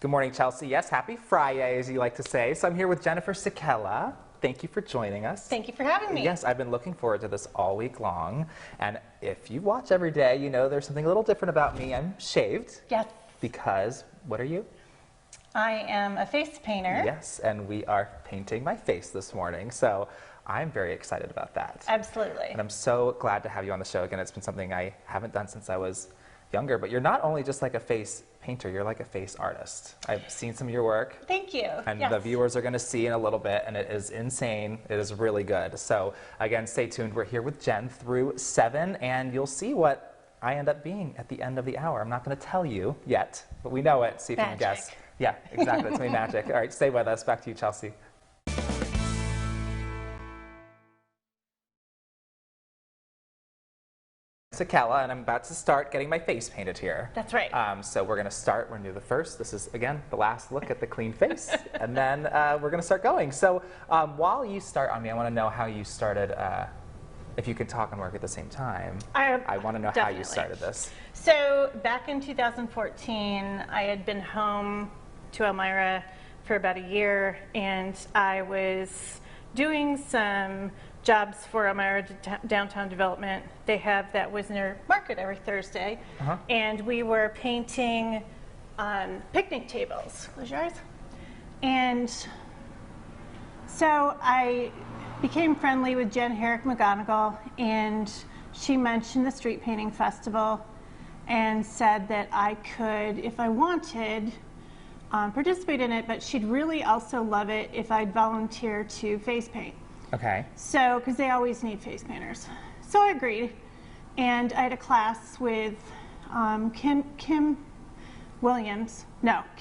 Good morning, Chelsea. Yes, happy Friday, as you like to say. So I'm here with Jennifer Sekella. Thank you for joining us. Thank you for having me. Yes, I've been looking forward to this all week long. And if you watch every day, you know there's something a little different about me. I'm shaved. Yes. Because, what are you? I am a face painter. Yes, and we are painting my face this morning. So I'm very excited about that. Absolutely. And I'm so glad to have you on the show again. It's been something I haven't done since I was younger, but you're not only just like a face painter, you're like a face artist. I've seen some of your work. Thank you. And yes. the viewers are going to see in a little bit, and it is insane. It is really good. So again, stay tuned. We're here with Jen through 7, and you'll see what I end up being at the end of the hour. I'm not going to tell you yet, but we know it. See if magic. You can guess. Yeah, exactly. It's going to be magic. All right, stay with us. Back to you, Chelsea. Sekella, and I'm about to start getting my face painted here. That's right. So we're going to start. We're going to do the first. This is, again, the last look at the clean face. And then we're going to start going. So while you start on me, I want to know how you started, if you could talk and work at the same time. I want to know definitely. how you started this. So back in 2014, I had been home to Elmira for about a year, and I was doing some jobs for Elmira Downtown Development. They have that Wisner Market every Thursday, and we were painting picnic tables. Close your eyes. And so I became friendly with Jen Herrick McGonigal, and she mentioned the Street Painting Festival and said that I could, if I wanted, participate in it, but she'd really also love it if I'd volunteer to face paint. Okay. So, because they always need face painters. So I agreed, and I had a class with Kim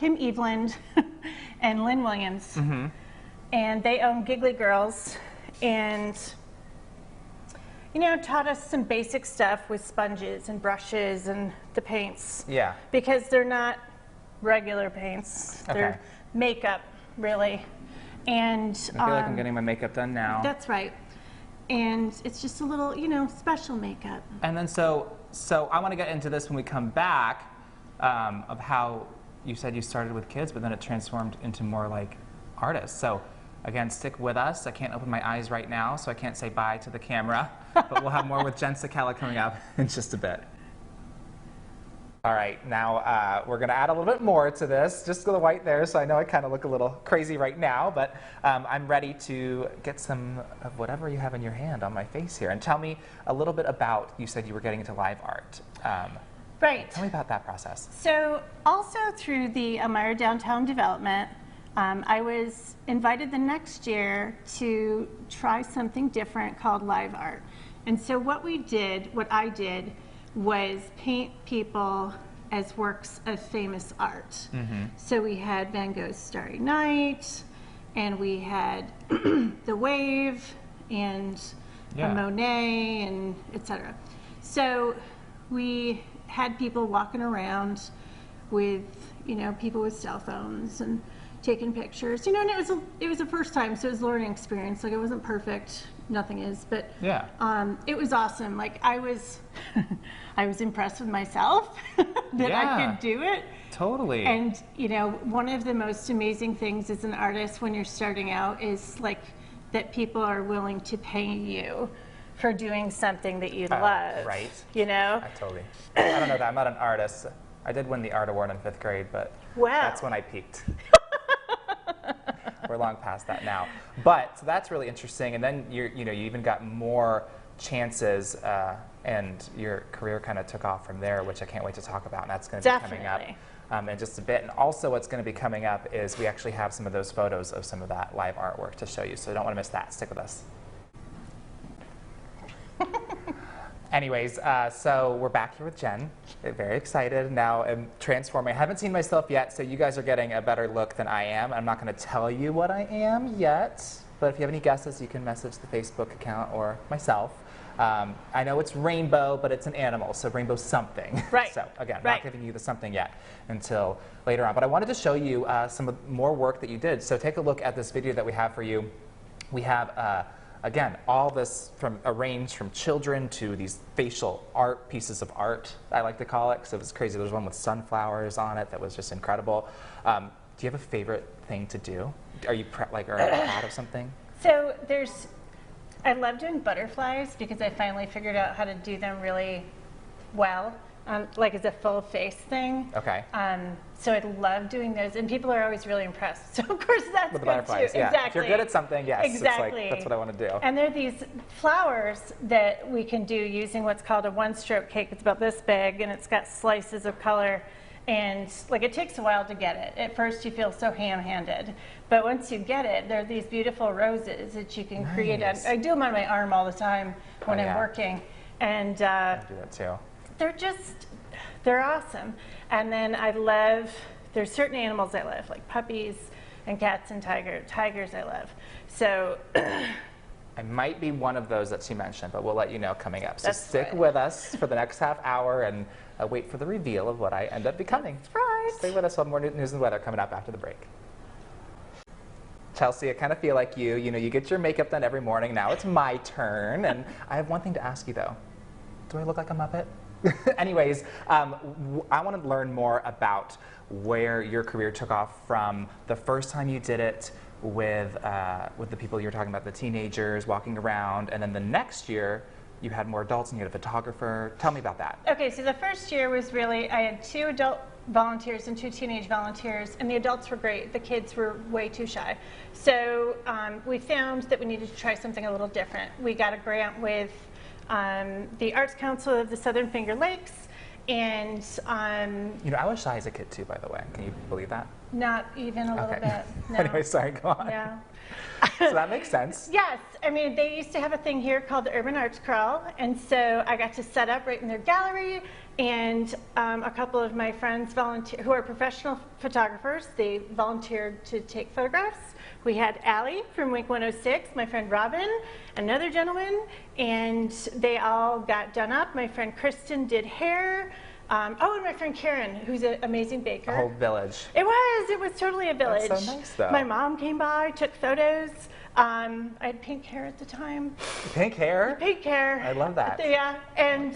Eveland and Lynn Williams, and they own Giggly Girls, and taught us some basic stuff with sponges and brushes and the paints. Yeah. Because they're not regular paints; they're makeup, really. And I feel like I'm getting my makeup done now. That's right. And it's just a little, special makeup. And then so I want to get into this when we come back, of how you said you started with kids, but then it transformed into more like artists. So again, stick with us. I can't open my eyes right now, so I can't say bye to the camera, but we'll have more with Jen Sekella coming up in just a bit. All right, now we're going to add a little bit more to this, just the white there, so I know I kind of look a little crazy right now, but I'm ready to get some of whatever you have in your hand on my face here. And tell me a little bit about, you said you were getting into live art. Right. Tell me about that process. So also through the Elmira Downtown Development, I was invited the next year to try something different called live art. And so what I did, was paint people as works of famous art. So we had Van Gogh's Starry Night, and we had The Wave, and Monet, and etc. So we had people walking around with, people with cell phones and taking pictures. And it was the first time, so it was a learning experience. Like, it wasn't perfect. Nothing is, but it was awesome. Like, I was impressed with myself that I could do it. Totally. And one of the most amazing things as an artist when you're starting out is like that people are willing to pay you for doing something that you love. Right. I totally. I don't know that I'm not an artist. I did win the art award in 5th grade, but that's when I peaked. We're long past that now, but so that's really interesting. And then you even got more chances, and your career kind of took off from there, which I can't wait to talk about. And that's going to be coming up in just a bit. And also, what's going to be coming up is we actually have some of those photos of some of that live artwork to show you. So you don't want to miss that. Stick with us. Anyways, so we're back here with Jen. Very excited now. I'm transforming. I haven't seen myself yet, so you guys are getting a better look than I am. I'm not going to tell you what I am yet, but if you have any guesses, you can message the Facebook account or myself. I know it's rainbow, but it's an animal, so rainbow something. Right. So again, not giving you the something yet until later on. But I wanted to show you some more work that you did. So take a look at this video that we have for you. We have again, all this arranged from children to these facial art, pieces of art, I like to call it, because it was crazy. There was one with sunflowers on it that was just incredible. Do you have a favorite thing to do? Are you proud of something? So I love doing butterflies because I finally figured out how to do them really well, like as a full face thing. Okay. So I love doing those, and people are always really impressed. So of course that's With the good butterflies, too. yeah. Exactly. If you're good at something, yes, exactly. It's like, that's what I want to do. And there are these flowers that we can do using what's called a one-stroke cake. It's about this big, and it's got slices of color. And like it takes a while to get it. At first you feel so ham-handed, but once you get it, there are these beautiful roses that you can create. I do them on my arm all the time when I'm working, and I do that too. they're awesome. And then there's certain animals I love, like puppies and cats and tigers I love. So I might be one of those that she mentioned, but we'll let you know coming up. So That's stick right. with us for the next half hour and wait for the reveal of what I end up becoming. That's right. Stay with us. We'll have more news and weather coming up after the break. Chelsea, I kind of feel like you get your makeup done every morning. Now it's my turn, and I have one thing to ask you though. Do I look like a Muppet? Anyways, I want to learn more about where your career took off from the first time you did it with the people you were talking about, the teenagers walking around, and then the next year you had more adults and you had a photographer. Tell me about that. Okay, so the first year was really, I had 2 adult volunteers and 2 teenage volunteers, and the adults were great. The kids were way too shy. So we found that we needed to try something a little different. We got a grant with the Arts Council of the Southern Finger Lakes, and I was shy as a kid too, by the way. Can you believe that? not even a little bit. No. Anyway, sorry, go on. No. So that makes sense. Yes, I mean, they used to have a thing here called the Urban Arts Crawl, and so I got to set up right in their gallery, and a couple of my friends who are professional photographers, they volunteered to take photographs. We had Allie from Wink 106, my friend Robin, another gentleman, and they all got done up. My friend Kristen did hair. And my friend Karen, who's an amazing baker. A whole village. It was totally a village. That's so nice, though. My mom came by, took photos. I had pink hair at the time. Pink hair? Pink hair. I love that. Yeah, and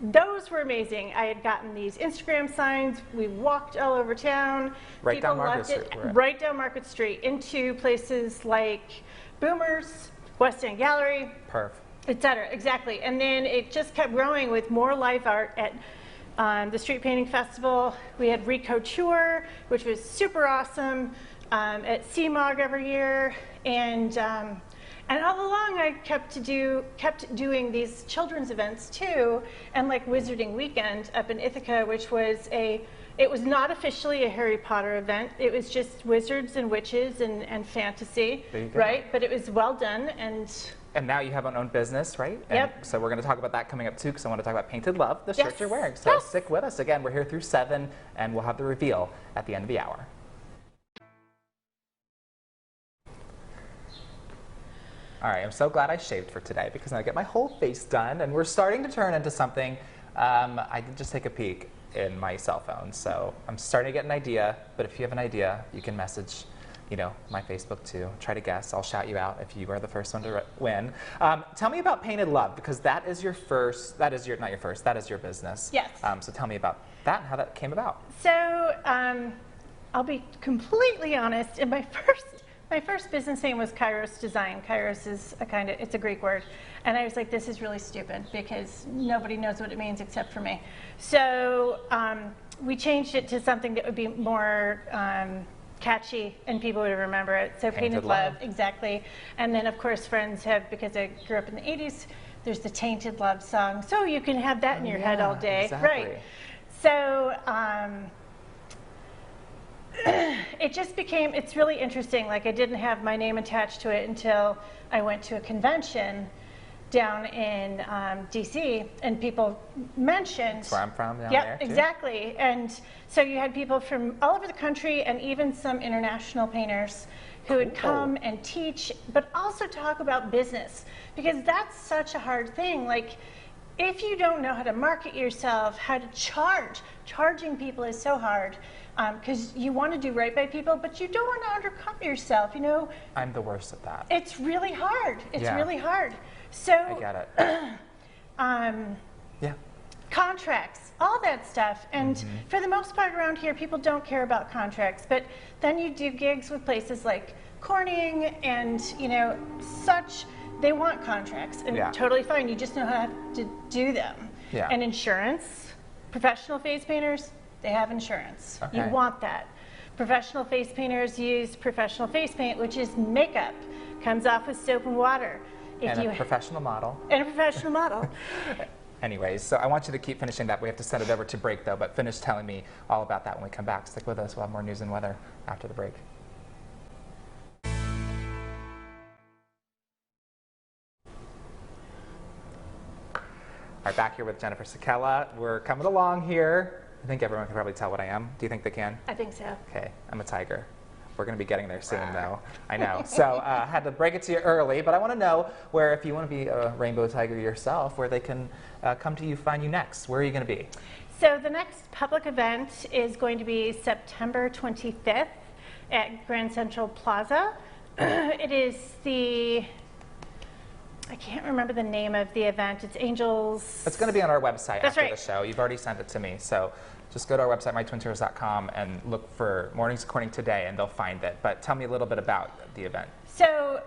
those were amazing. I had gotten these Instagram signs. We walked all over town. Right People down Market loved it. Street. Right down Market Street into places like Boomers, West End Gallery, Perf. etc. Exactly. And then it just kept growing with more live art at the Street Painting Festival. We had Recouture, which was super awesome, at CMOG every year. And all along I kept doing these children's events too, and like Wizarding Weekend up in Ithaca, which was it was not officially a Harry Potter event. It was just wizards and witches and fantasy, There you go. right? But it was well done, And now you have an own business, right? Yep. And so we're going to talk about that coming up too, because I want to talk about Painted Love, the shirt Yes. you're wearing. So Yes. stick with us. Again, we're here through 7, and we'll have the reveal at the end of the hour. All right, I'm so glad I shaved for today because now I get my whole face done, and we're starting to turn into something. I did just take a peek in my cell phone, so I'm starting to get an idea. But if you have an idea, you can message my Facebook too. Try to guess. I'll shout you out if you are the first one to win. Tell me about Painted Love, because that is your business. Yes. So tell me about that and how that came about. So I'll be completely honest. In my first business name was Kairos Design. Kairos is it's a Greek word. And I was like, this is really stupid because nobody knows what it means except for me. So we changed it to something that would be more catchy and people would remember it. So Painted Love, exactly. And then of course friends have, because I grew up in the 80s, there's the Tainted Love song. So you can have that in your head all day. Exactly. Right. So it just became, it's really interesting. Like I didn't have my name attached to it until I went to a convention down in DC, and people mentioned. That's where I'm from, down there. Too. Exactly. And so you had people from all over the country and even some international painters who would come and teach, but also talk about business, because that's such a hard thing. Like, if you don't know how to market yourself, how to charging people is so hard. because you want to do right by people, but you don't want to undercut yourself, you know. I'm the worst at that. It's really hard. It's Yeah. really hard. So I get it. Yeah. contracts, all that stuff. And for the most part around here, people don't care about contracts. But then you do gigs with places like Corning and, you know, such, they want contracts. And Yeah. totally fine. You just know how to do them. Yeah. And insurance, professional face painters, they have insurance. You Okay. want that. Professional face painters use professional face paint, which is makeup. Comes off with soap and water. And a professional model. And a professional model. Anyways, so I want you to keep finishing that. We have to send it over to break though, but finish telling me all about that when we come back. Stick with us. We'll have more news and weather after the break. All right, back here with Jennifer Sekella. We're coming along here. I think everyone can probably tell what I am. Do you think they can? I think so. Okay, I'm a tiger. We're going to be getting there soon, though. I know. So I had to break it to you early, but I want to know where, if you want to be a rainbow tiger yourself, where they can come to you, find you next. Where are you going to be? So the next public event is going to be September 25th at Grand Central Plaza. It is the, I can't remember the name of the event. It's Angels. It's going to be on our website That's after right. the show. You've already sent it to me. So just go to our website, mytwintears.com, and look for Mornings According Today, and they'll find it. But tell me a little bit about the event. So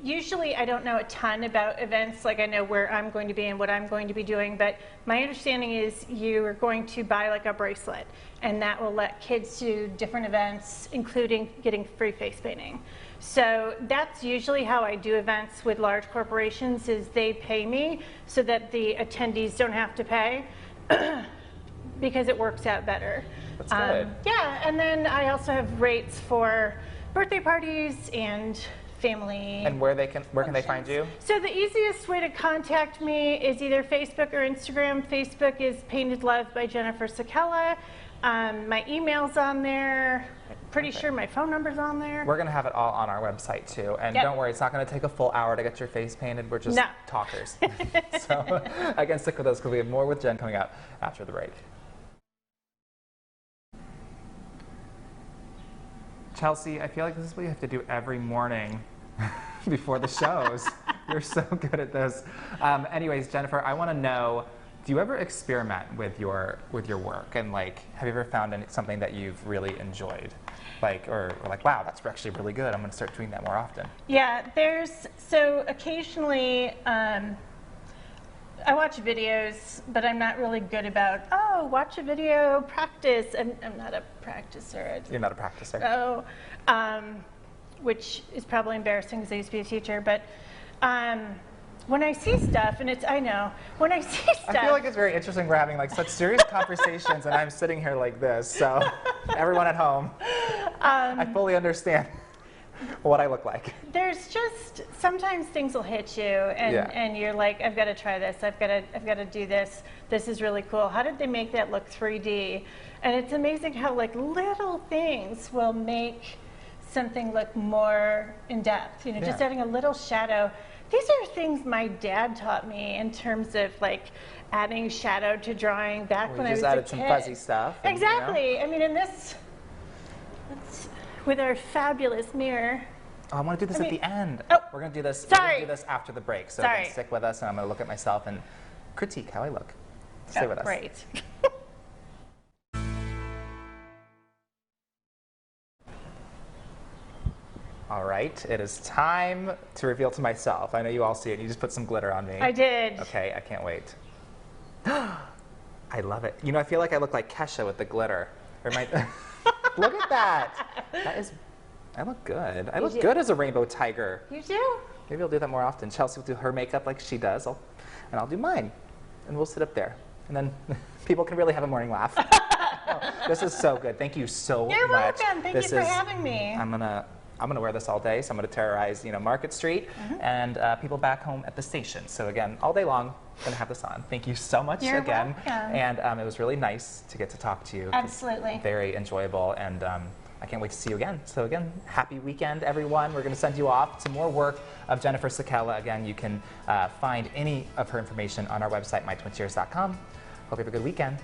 usually I don't know a ton about events, like I know where I'm going to be and what I'm going to be doing, but my understanding is you are going to buy like a bracelet, and that will let kids do different events, including getting free face painting. So that's usually how I do events with large corporations, is they pay me so that the attendees don't have to pay because it works out better. That's good. Yeah, and then I also have rates for birthday parties and family. And where can they find you? So the easiest way to contact me is either Facebook or Instagram. Facebook is Painted Love by Jennifer Sekella. My email's on there. Pretty sure my phone number's on there. We're going to have it all on our website, too. And Yep. don't worry, it's not going to take a full hour to get your face painted. We're just No. talkers. So again, stick with us because we have more with Jen coming up after the break. Chelsea, I feel like this is what you have to do every morning before the shows. You're so good at this. Anyways, Jennifer, I want to know, do you ever experiment with your work? And like, have you ever found something that you've really enjoyed? Like, or like, wow, that's actually really good. I'm going to start doing that more often. Yeah, so occasionally I watch videos, but I'm not really good about, watch a video, practice. I'm not a practicer. You're not a practicer. No, which is probably embarrassing because I used to be a teacher, but when I see stuff, and when I see stuff. I feel like it's very interesting we're having like such serious conversations and I'm sitting here like this, so everyone at home, I fully understand what I look like. There's just, sometimes things will hit you and you're like, I've got to try this, I've got to do this, this is really cool. How did they make that look 3D? And it's amazing how like little things will make something look more in depth, just adding a little shadow. These are things my dad taught me in terms of like adding shadow to drawing back when I was a kid. We just added some fuzzy stuff. And, exactly. I mean, in this, with our fabulous mirror. Oh, I want to do this at the end. Oh, we're going to do this. sorry. We're going to do this after the break. So Sorry. stick with us, and I'm going to look at myself and critique how I look. Stay with us. Great. All right, it is time to reveal to myself. I know you all see it. You just put some glitter on me. I did. Okay, I can't wait. I love it. I feel like I look like Kesha with the glitter. Or look at that. I look good. I look good as a rainbow tiger. You do? Maybe I'll do that more often. Chelsea will do her makeup like she does, and I'll do mine. And we'll sit up there. And then people can really have a morning laugh. This is so good. Thank you so much. You're welcome. Thank you for having me. I'm gonna wear this all day, so I'm gonna terrorize, Market Street and people back home at the station. So again, all day long, gonna have this on. Thank you so much You're again. welcome. And it was really nice to get to talk to you. Absolutely. Very enjoyable, and I can't wait to see you again. So again, happy weekend, everyone. We're gonna send you off to more work of Jennifer Sekella. Again, you can find any of her information on our website, mytwintears.com. Hope you have a good weekend.